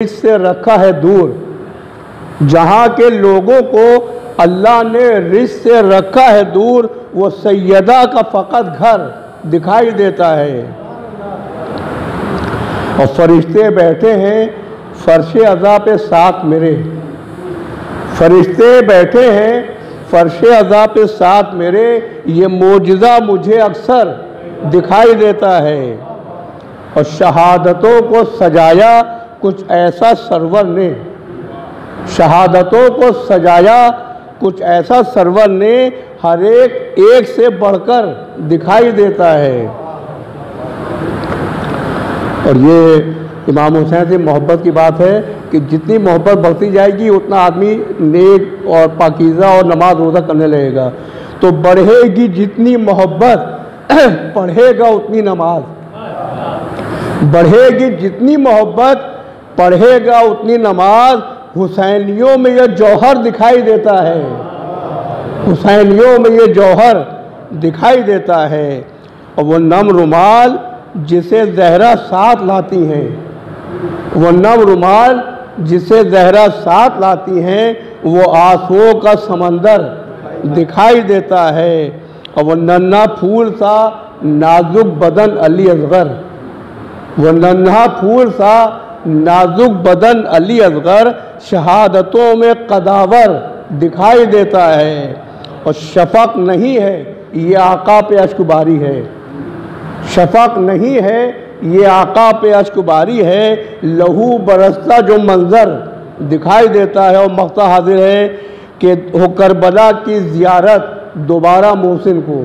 इससे रखा है दूर। जहाँ के लोगों को अल्लाह ने रिज़्क़ से रखा है दूर, वो सैयदा का फ़कत घर दिखाई देता है। और फरिश्ते बैठे हैं फ़र्श अज़ा पे साथ मेरे, फरिश्ते बैठे हैं फ़र्श अज़ा पे साथ मेरे, ये मोजज़ा मुझे अक्सर दिखाई देता है। और शहादतों को सजाया कुछ ऐसा सरवर ने, शहादतों को सजाया कुछ ऐसा सरवर ने, हर एक से बढ़कर दिखाई देता है। और ये इमाम हुसैन से मोहब्बत की बात है कि जितनी मोहब्बत बढ़ती जाएगी उतना आदमी नेक और पाकीज़ा और नमाज रोज़ा करने लगेगा। तो बढ़ेगी जितनी मोहब्बत पढ़ेगा उतनी नमाज, बढ़ेगी जितनी मोहब्बत पढ़ेगा उतनी नमाज। हुसैनियों में यह जौहर दिखाई देता है, हुसैनियों में यह जौहर दिखाई देता है। और वो नम रुमाल जिसे ज़हरा साथ लाती हैं, वो नम रुमाल जिसे ज़हरा साथ लाती हैं, वो आंसुओं का समंदर दिखाई देता है। और वो नन्हा फूल सा नाजुक बदन अली असगर, वो नन्हा फूल सा नाजुक बदन अली असगर शहादतों में कदावर दिखाई देता है। और शफक नहीं है ये आका पे अश्कबारी है, शफक नहीं है ये आका पे अश्कबारी है। लहू बरसता जो मंज़र दिखाई देता है। और मक्ता हाजिर है कि हो करबला की ज़ियारत दोबारा मोहसिन को,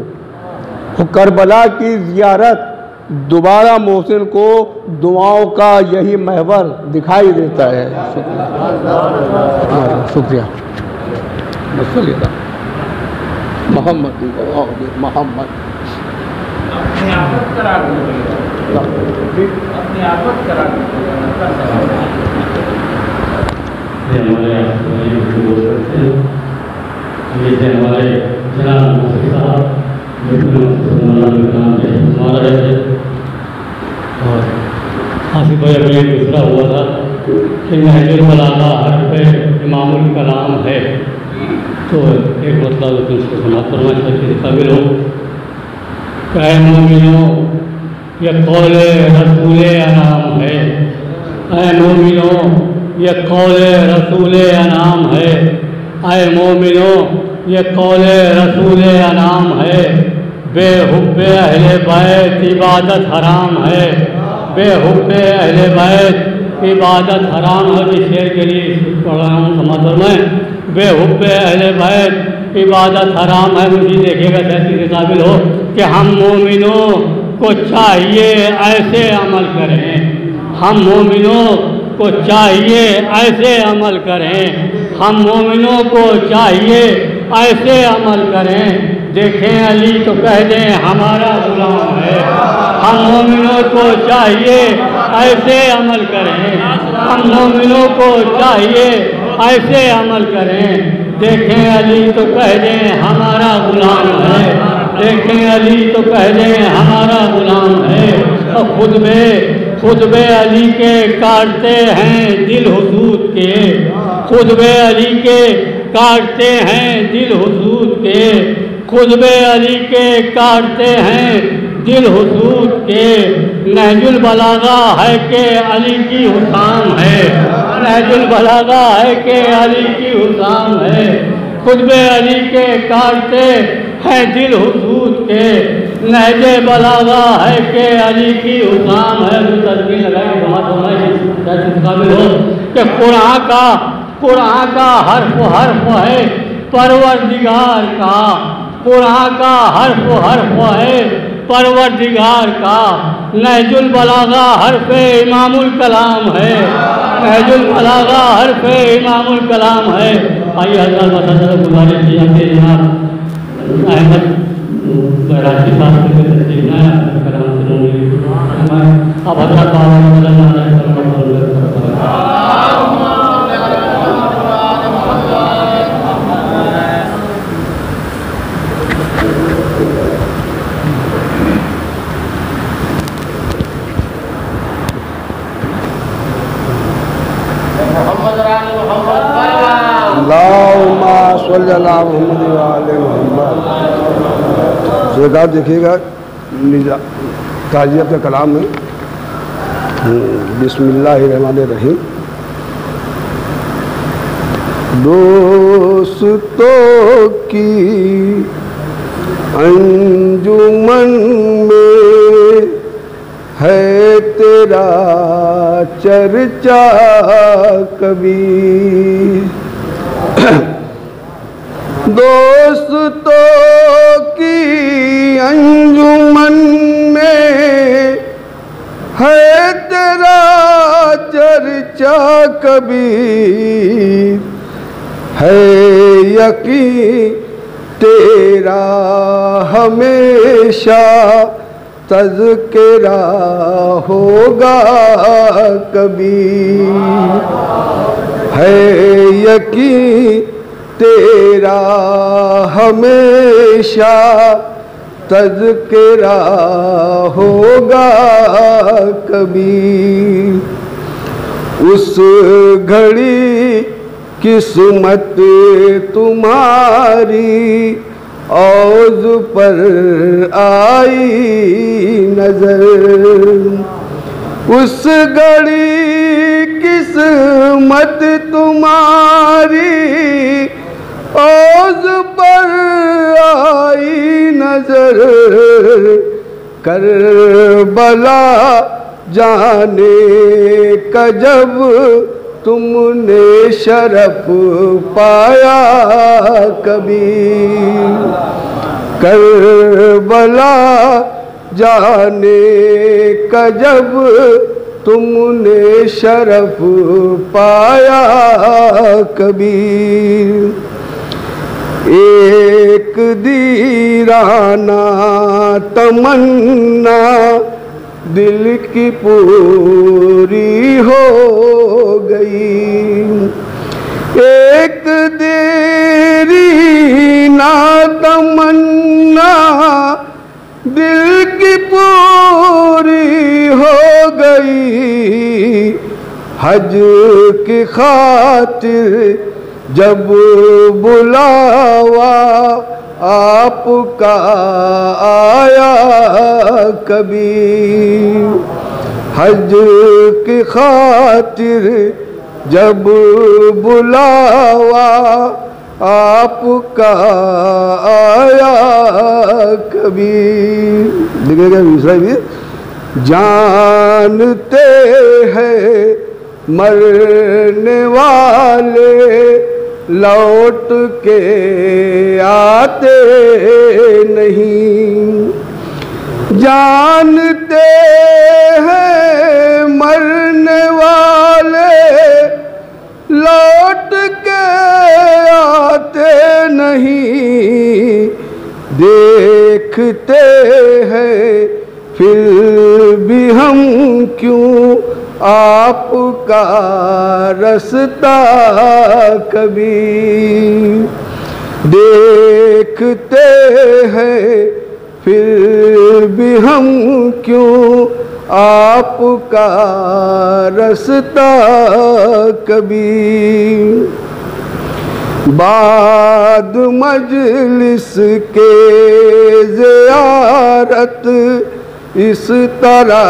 हो करबला की ज़ियारत दोबारा मोहसिन को दुआओं का यही महवर दिखाई देता है। शुक्रिया। मोहम्मद मोहम्मद और हासिफ भाई अभी दूसरा हुआ था कि नहजुल बलागा हर पे इमामुल कलाम है। तो एक मतलब उसको समाप्त करना चाहिए काबिल हो। क्या मोमिनो ये कौल रसूल अनाम है, ऐ मोमिनो ये कौल रसूल अनाम है, ऐ मोमिनो ये कौल रसूल अनाम है। बेहुब्बे अहले बैत इबादत हराम है, बेहुब्बे अहले बैत इबादत हराम है। जिस शेर के लिए पढ़ रहा हूँ समाचार में, बेहुब्बे अहले बैत इबादत हराम है। मुझे देखिएगा जैसे के काबिल हो कि हम मोमिनों को चाहिए ऐसे अमल करें, हम मोमिनों को चाहिए ऐसे अमल करें, हम मोमिनों को चाहिए ऐसे अमल करें। देखें अली तो कह दें हमारा गुलाम है, हम मोमिनों को चाहिए ऐसे अमल करें, हम मोमिनों को चाहिए ऐसे अमल करें। देखें अली तो कह दें हमारा गुलाम है, देखें अली तो कह दें हमारा गुलाम है। और खुतबे अली के काटते हैं दिल हुसूद के, खुतबे अली के काटते हैं दिल हुसूद के, खुतबे अली के काटते हैं दिल हुसूद के। नहजुल बलागा है के अली की हुसाम है, नहजुल बलागा है के अली की हुसाम है। खुतबे अली के काटते हैं दिल हुसूद के, नहजे बलागा है के अली की हुसाम है। तो तस्वीर लगाए काबिल हो कि कुरान का हर्फ है परवरदिगार का, कुरान का हर्फ है परवरदिगार का। नहजुल बलागा हर्फ इमामुल कलाम है, नहजुल बलागा हर्फ इमामुल कलाम है। आइए हज़रत मसद गुजारिश की जाती है जनाब अहमद बैरागी साहब से तस्लीम है कलाम सुनूंगी। अब हज़रत अल्लाहुम्मा सल्ली अला मुहम्मद व आले मुहम्मद। सरकार देखिएगा ताज़ियत के कलाम में बिस्मिल्लाहिर्रहमानिर्रहीम। दोस्तों की अंजुमन में है तेरा चर्चा कभी, दोस्तों की अंजुमन में है तेरा चर्चा कभी, है यकीन तेरा हमेशा तज़किरा होगा कभी, है यकीन तेरा हमेशा तज़किरा होगा कभी। उस घड़ी किस्मत तुम्हारी औज़ पर आई नजर, उस घड़ी किस्मत तुम्हारी औज़ पर आई नजर, करबला जाने का जब तुमने शरफ पाया कभी, करबला जाने का जब तुमने शरफ पाया कभी। एक दीवाना तमन्ना दिल की पूरी हो गई, एक देरी ना तमन्ना दिल की पूरी हो गई। हज की खातिर जब बुलावा आपका आया कभी, हज की खातिर जब बुलावा आपका आया कभी। देखिएगा दूसरा भी, जानते हैं मरने वाले लौट के आते नहीं, जानते हैं मरने वाले लौट के आते नहीं, देखते हैं फिर भी हम क्यों आपका रास्ता कभी, देखते हैं फिर भी हम क्यों आपका रास्ता कभी। बाद मजलिस के ज़ियारत इस तरह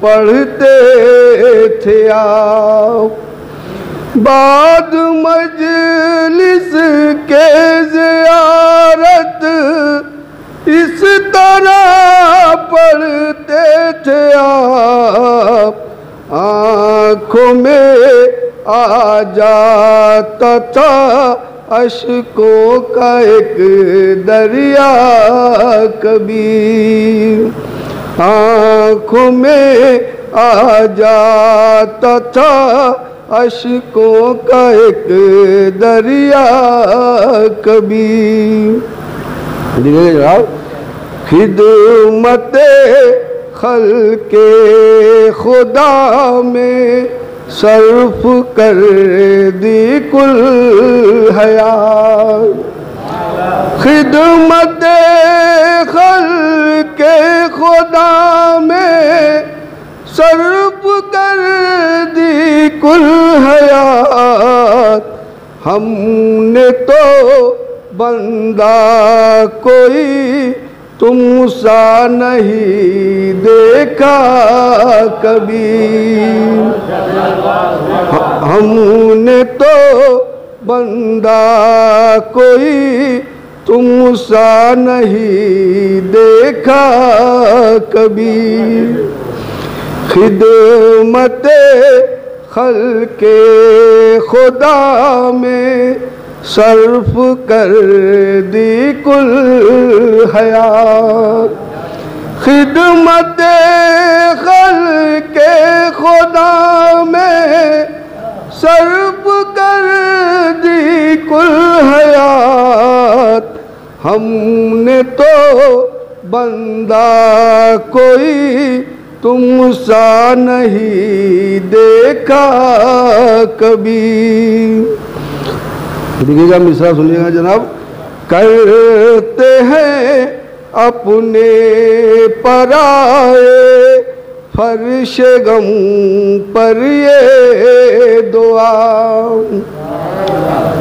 पढ़ते थे आप, बाद मजलिस के ज़ियारत इस तरह पढ़ते थे आप। आँखों में आ जाता था अश्कों का एक दरिया कभी, आँखों में आ जाता था अश्कों का एक दरिया कभी। खिदमते खल्के खुदा में सर्फ कर दी कुल हयात, खिदमते खल्के खुदा में सर्फ कर दी कुल हयात, हमने तो बंदा कोई तुमसा नहीं देखा कभी। हमने तो बंदा कोई तुमसा नहीं देखा कभी। खिदमते खल्के खुदा में सर्फ कर दी कुल हयात। खिदमते खल्के खुदा में सर्फ कर दी कुल हयात, हमने तो बंदा कोई तुमसा नहीं देखा कभी। देखिएगा मिसरा सुनिएगा जनाब। करते हैं अपने पराए फर्श गम पर ये दुआ,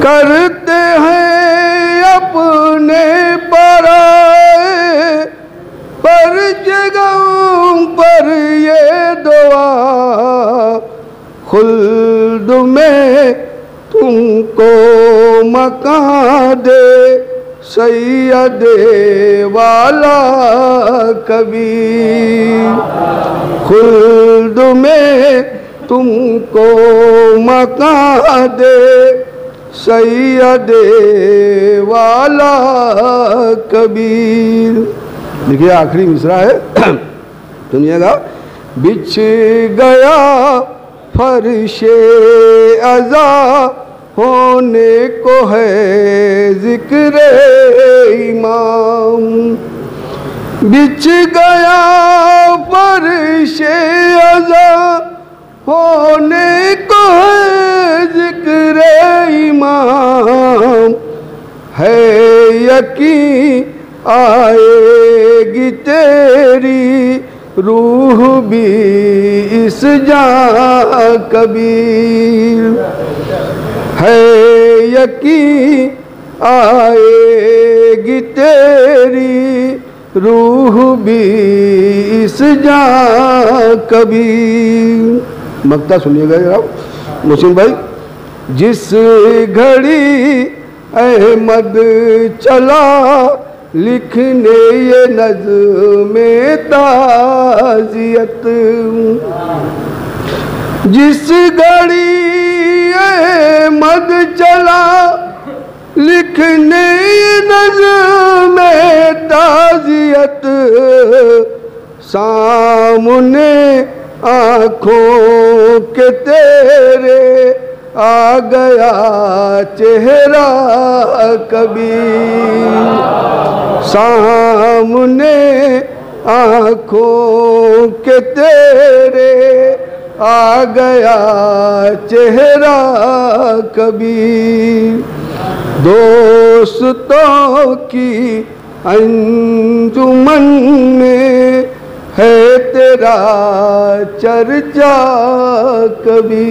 करते हैं अपने पराए फर्श गम पर ये दुआ। खुल्द में तुमको मकान दे सैयद वाला कभी। खुल्द में तुमको मकान दे सैयद वाला कबीर। देखिए आखिरी मिसरा है, सुनिएगा। बिछ गया फर्शे अज़ा होने को है जिक्र इमाम। बिछ गया फर्शे अज़ा होने को है जिक्र इमाम। है यकीन आएगी तेरी रूह भी इस जां कबीर। है यकीन आएगी तेरी रूह भी इस जां कबीर। मक्ता सुनिएगा आप मुस्लिम भाई। जिस घड़ी अहमद चला लिखने ये नज़्म ताज़ियत। जिस घड़ी अहमद चला लिखने ये नज़्म ताज़ियत। सामने आँखों के तेरे आ गया चेहरा कबीर। सामने आँखों के तेरे आ गया चेहरा कबीर। दोस्तों की अंजुमन में है तेरा चर्चा कभी।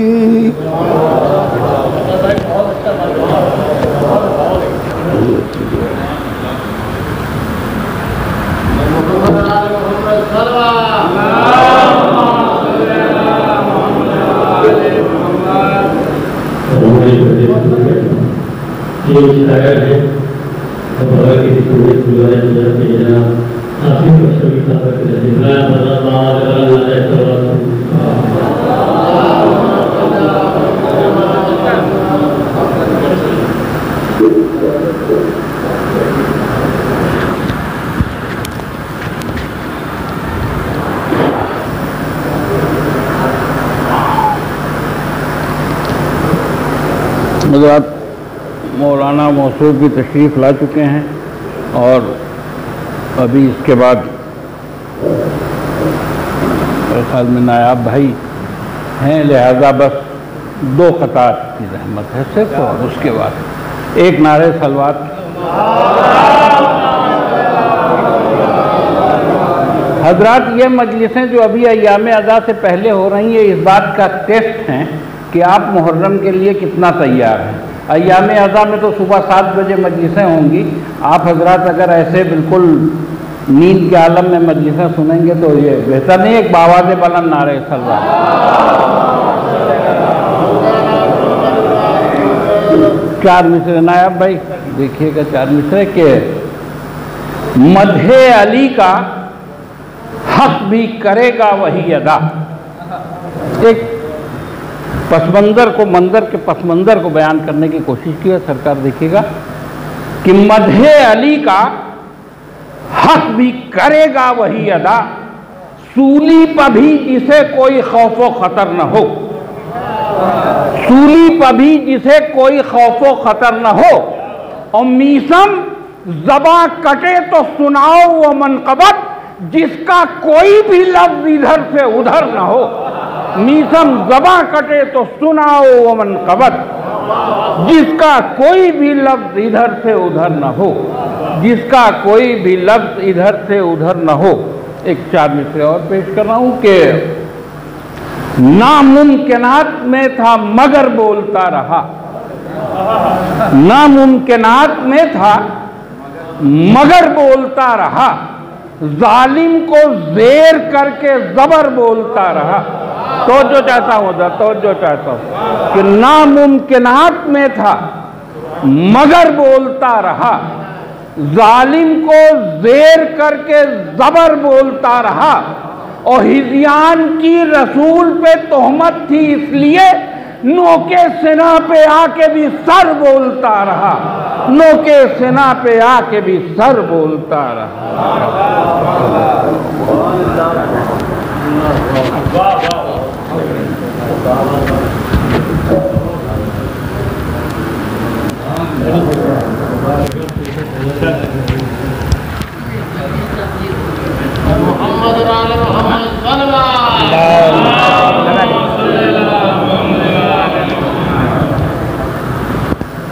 हज़रात मौलाना मौसूफ भी तशरीफ़ ला चुके हैं और अभी इसके बाद मेरे ख्याल में नायाब भाई हैं, लिहाजा बस 2 क़तार की रहमत है सिर्फ, और उसके बाद एक नारे सलवात। हज़रात ये मजलिसें जो अभी अय्याम अज़ा से पहले हो रही हैं इस बात का टेस्ट हैं कि आप मुहर्रम के लिए कितना तैयार हैं। अय्याम अज़ा में तो सुबह 7 बजे मजलिसें होंगी। आप हजरात अगर ऐसे बिल्कुल नींद के आलम में मजलिसें सुनेंगे तो ये बेहतर नहीं, एक बावाज़ बुलंद नारे सल्लल्लाहु। 4 मिसरे नायाब भाई देखिएगा, 4 मिसरे के मदहे अली का हक भी करेगा वही अदा। एक पसमंजर को, मंजर के पसमंजर को बयान करने की कोशिश की है सरकार। देखिएगा कि मदहे अली का हक भी करेगा वही अदा, सूली पर भी जिसे कोई खौफो खतर न हो, सूली पर भी जिसे कोई खौफो खतर न हो, और मीसम ज़बा कटे तो सुनाओ वो मनक़बत, जिसका कोई भी लफ्ज़ इधर से उधर न हो। मीसम ज़बा कटे तो सुनाओ वो मनक़बत, जिसका कोई भी लफ्ज़ इधर से उधर न हो, जिसका कोई भी लफ्ज़ इधर से उधर न हो। एक 4 मिसरे और पेश कर रहा हूँ कि नामुमकिनात में था मगर बोलता रहा, नामुमकिनात में था मगर बोलता रहा, जालिम को ज़ेर करके ज़बर बोलता रहा। तो जो चाहता हूँ तो जो चाहता हूँ कि नामुमकिनात में था मगर बोलता रहा, जालिम को ज़ेर करके ज़बर बोलता रहा, और हिज़यान की रसूल पे तोहमत थी इसलिए नोके सिना पे आके भी सर बोलता रहा, नोके सिना पे आके भी सर बोलता रहा।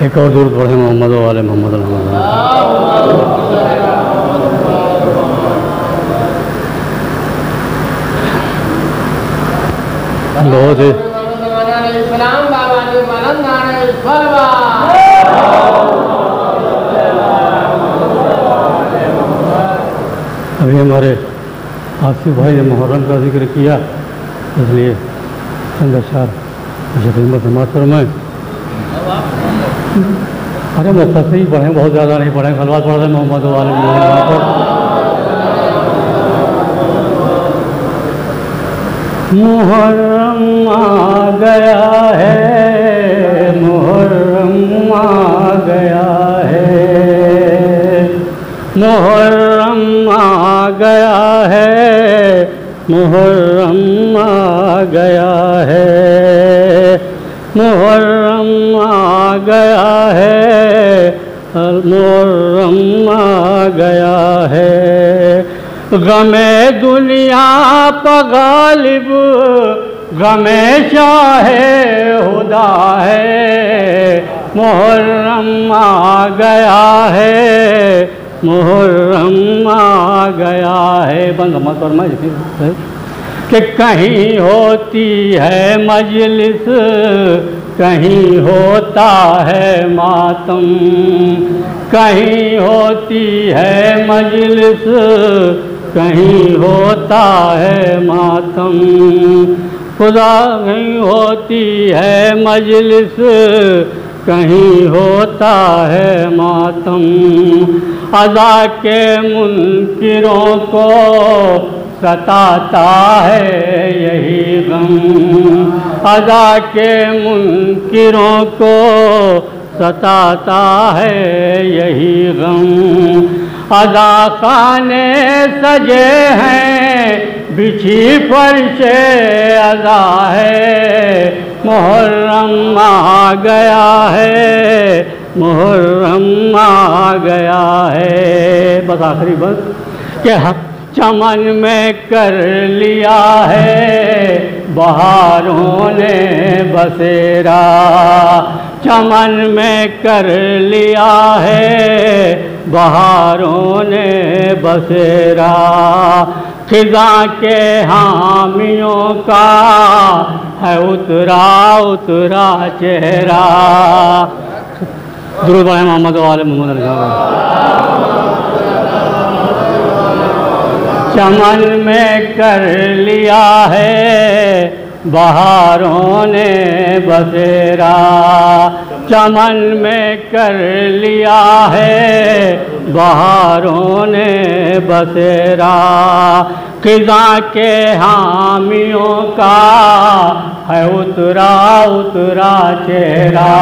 एक और दूर पढ़े मोहम्मद वाले मोहम्मद। बहुत ही अभी हमारे आसिफ भाई ने मुहर्रम का जिक्र किया, इसलिए चंद अशार खिदमत समाज फरमाएं। अरे मुख्तसर ही पढ़ें, बहुत ज़्यादा नहीं पढ़ें। सलवात पढ़ रहे मोहम्मद वाले मुहर्रम आ गया है, मुहर्रम आ गया है, मुहर्रम आ गया है, मुहर्रम आ गया है, मुहर्रम आ गया है, मुहर्रम आ गया है। गमे दुनिया पर गालिब गमे शाहे खुदा है, मुहर्रम आ गया है, मुहर्रम आ गया है। बंद मत और मैं कि कहीं होती है मजलिस, कहीं होता है मातम, कहीं होती है मजलिस, कहीं होता है मातम, खुदा कहीं होती है मजलिस, कहीं होता है मातम। अज़ा के मुनकिरों को सताता है यही गम, अज़ा के मुनकिरों को सताता है यही गम। अज़ा खाने सजे हैं बिछी फर्शे अज़ा है, मुहर्रम आ गया है, मुहर्रम आ गया है। बस आखिरी बस के हक चमन में कर लिया है बहारों ने बसेरा, चमन में कर लिया है बहारों ने बसेरा। खिज़ा के हामियों का है उतरा उतरा चेहरा। दुरूद पढ़ें मोहम्मद वाले मोहम्मद। चमन में कर लिया है बहारों ने बसेरा, चमन में कर लिया है बहारों ने बसेरा। खिज़ा के हामियों का है उतरा उतरा चेहरा,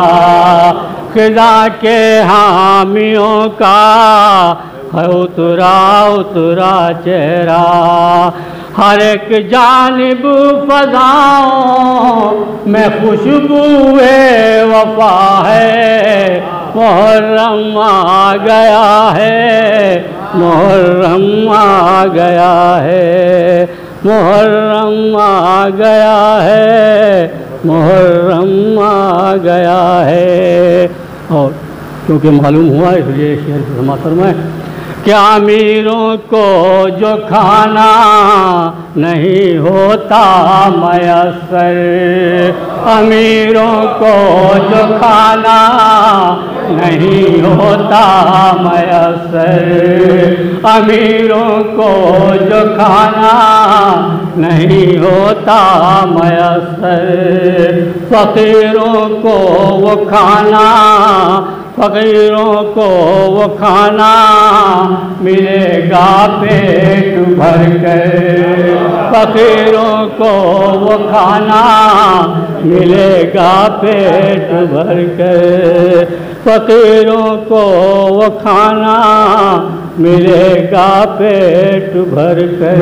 खिज़ा के हामियों का है उतरा उतरा चेहरा। हर एक जानिब फ़ज़ाओं में खुशबूए वफ़ा है। मुहर्रम आ गया है, मुहर्रम आ गया है, मुहर्रम आ गया है, मुहर्रम आ गया है। और क्योंकि मालूम हुआ इसलिए शेर समातर में क्या अमीरों को जो खाना नहीं होता मयस्सर, अमीरों को जो खाना नहीं होता मयस्सर, अमीरों को जो खाना नहीं होता मयस्सर, फ़कीरों को वो खाना, फ़कीरों को वो खाना मिलेगा पेट भर कर, फ़कीरों को वो खाना मिलेगा पेट भर कर, फ़कीरों को वो खाना मिलेगा पेट भर कर।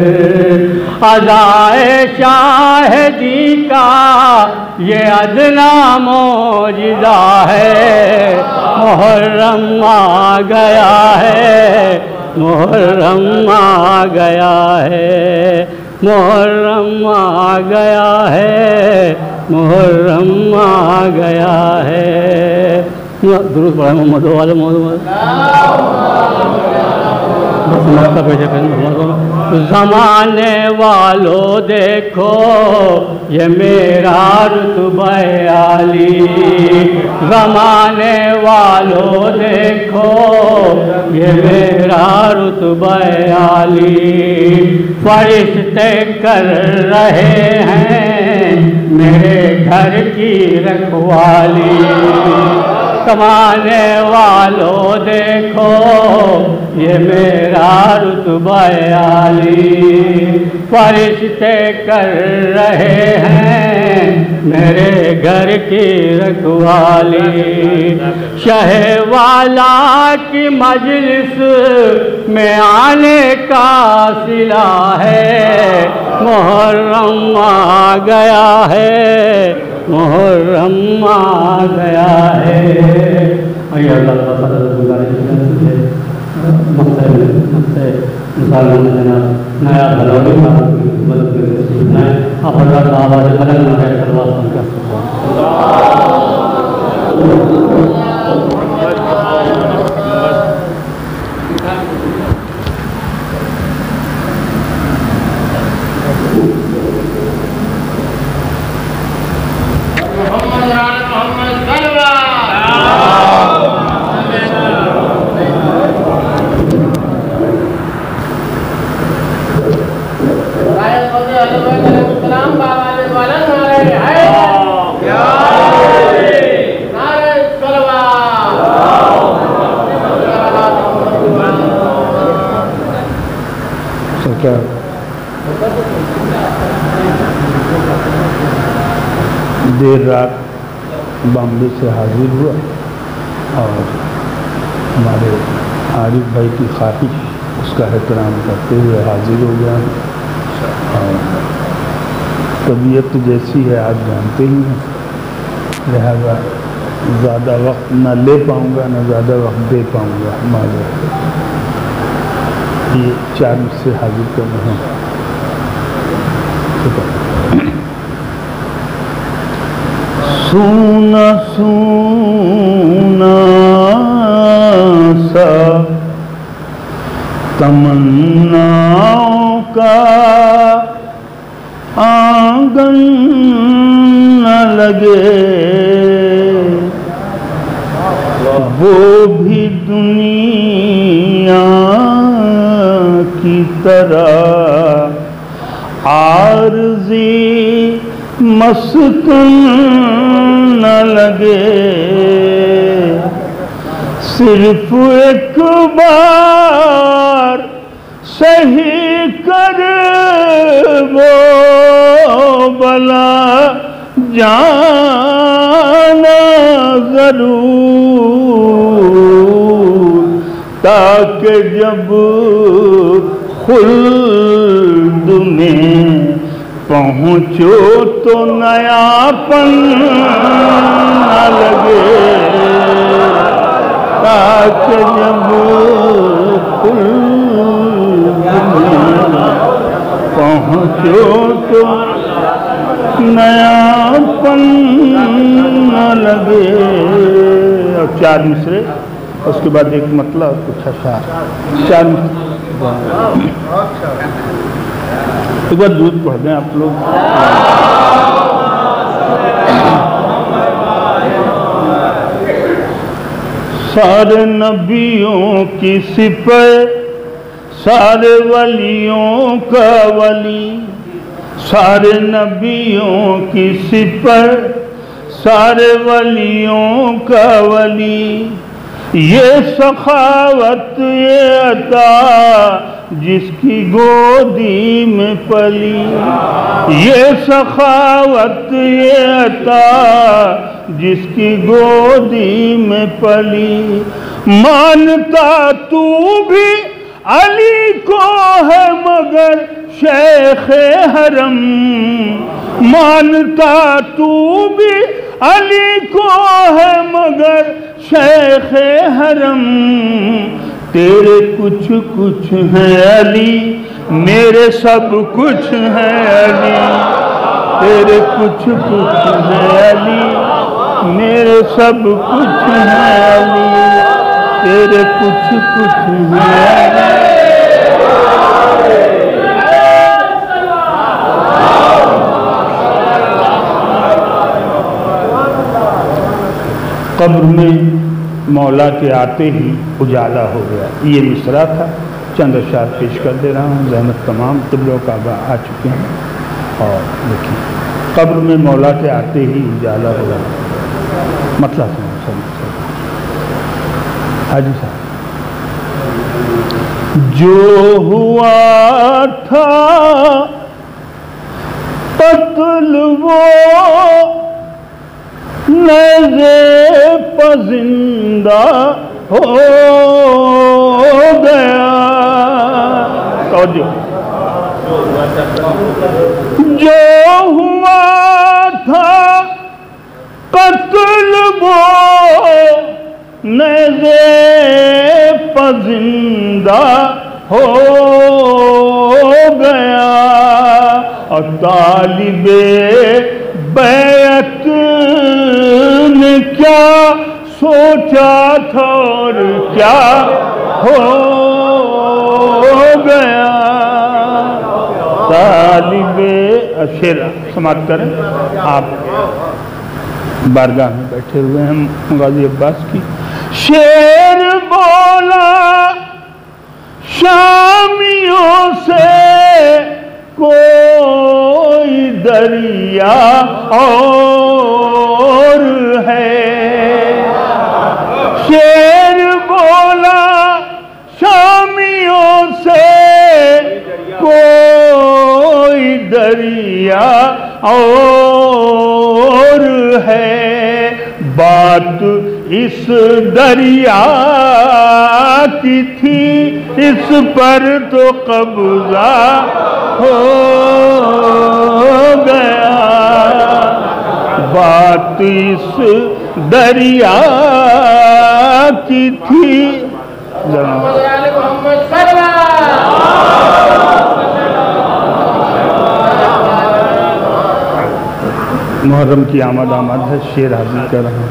अज़ाए शाहिदी का ये अदना मौजिज़ा है, मुहर्रम आ गया है, मुहर्रम आ गया है, मुहर्रम आ गया है, मुहर्रम आ गया है। दुरूद पढ़ें मोहम्मद वाले मोहम्मद। ज़माने वालों देखो ये मेरा रुतबा आली, ज़माने वालों देखो ये मेरा रुतबा आली। फरिश्ते कर रहे हैं मेरे घर की रखवाली, कमाने वालों देखो ये मेरा रुतबा आली। फरिश्ते कर रहे हैं मेरे घर की रखवाली। शहवाला की मजलिस में आने का सिला है, मुहर्रम आ गया है, मुहर्रम आ गया है। नया देर रात बॉम्बे से हाजिर हुआ और हमारे आरिफ भाई की ख्वाहिश उसका एहतराम करते हुए हाजिर हो गया। और तबीयत जैसी है आप जानते ही हैं, लिहाजा ज़्यादा वक्त न ले पाऊँगा न ज़्यादा वक्त दे पाऊँगा। माज़रत ये 4 से हाजिर कर रहे हैं। सूना सूना सा तमन्नाओं का वो भी दुनिया की तरह आरज़ी मस्कन न लगे, सिर्फ एक बार सही कर वो बला जाना जरूर, ताकि जब खुल्द में पहुँचो तो नयापन न लगे, ताकि जब खुल्द में पहुँचो तो नयापन न लगे। और 4 मिसरे, उसके बाद एक मतलब कुछ अशार, 4 एक बार दूध पढ़ दें आप लोग। सारे नबियों की सिफ़त, सारे वलियों का वली, सारे नबियों की सिफ़त, सारे वलियों का वली, ये सखावत ये अता जिसकी गोदी में पली, ये सखावत ये अता जिसकी गोदी में पली, मानता तू भी अली को है मगर शेख हरम, मानता तू भी अली को है मगर शेख हरम, तेरे कुछ कुछ हैं अली, मेरे सब कुछ हैं अली, तेरे कुछ कुछ हैं अली, मेरे सब कुछ हैं अली, तेरे कुछ कुछ हैं अली। कब्र में मौला के आते ही उजाला हो गया। ये मिसरा था, चंद अशार पेश कर दे रहा हूँ। ज़हमत तमाम तिब्लो काबा आ चुके हैं। और देखिए, कब्र में मौला के आते ही उजाला हो गया, मतलब हाजी साहब, जो हुआ था कत्ल वो नज़े पजिंदा हो गया, जो हुआ था कत्ल वो नज़े पजिंदा हो गया, और तालिबे बैत ने क्या सोचा था और क्या हो गया। तालिबे शेर समाप्त करें। आप बारगाह में बैठे हुए हैं गाजी अब्बास की। शेर बोला शामियों से कोई दरिया और है, शेर बोला शामियों से कोई दरिया और है, बात इस दरिया की थी, इस पर तो कब्जा हो गया, बात इस दरिया की थी। मुहर्रम की आमद है, शेर हाजिर कर रहा हूँ।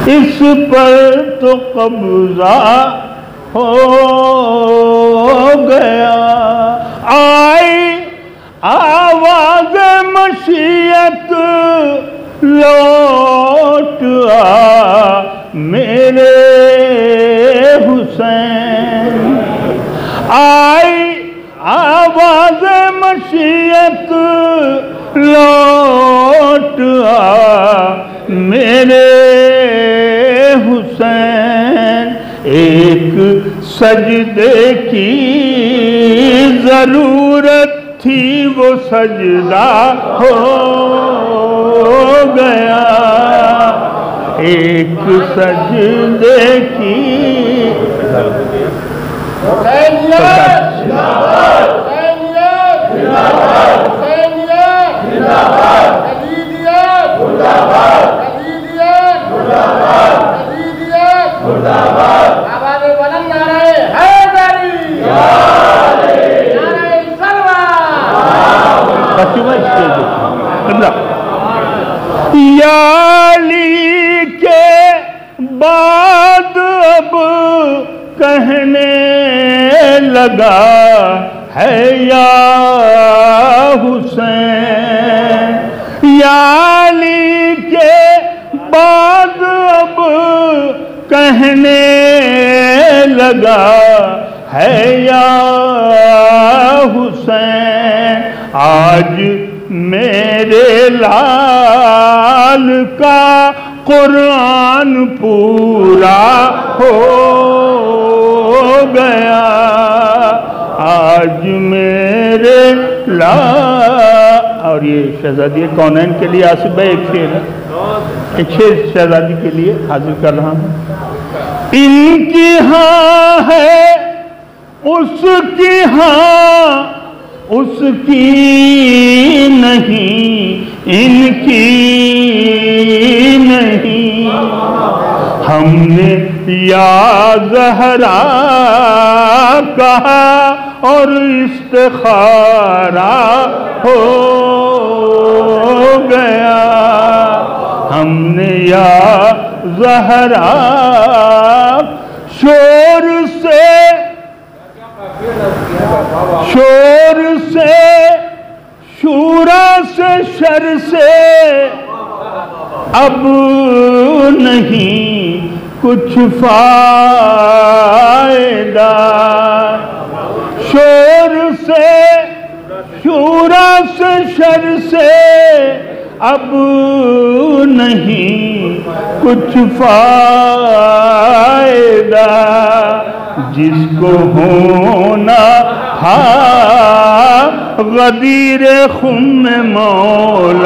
इस पर तो कब्जा हो गया, आई आवाज़ मशीयत लौट आ मेरे हुसैन। आई आवाज़ मशीयत लौट आ मेरे हुसैन। एक सजदे की ज़रूरत थी वो सजदा हो गया। एक सजदे की याली के बाद अब कहने लगा है या हुसैन। याली के बाद अब कहने लगा है या हुसैन। आज मेरे लाल का कुरान पूरा हो गया। आज मेरे लाल। और ये शहजादी कौनैन के लिए आसिफ भाई एक शेर है, एक शेर शहजादी के लिए हाजिर कर रहा हूँ। इनकी हाँ है उसकी हाँ उसकी नहीं इनकी नहीं। हमने या ज़हरा कहा और इस्तिखारा हो गया। हमने या ज़हरा शोर से शूरा से शर से अब नहीं कुछ फायदा। शोर से शूरा से शर से अब नहीं कुछ फायदा। जिसको होना था गदीर खुम मौला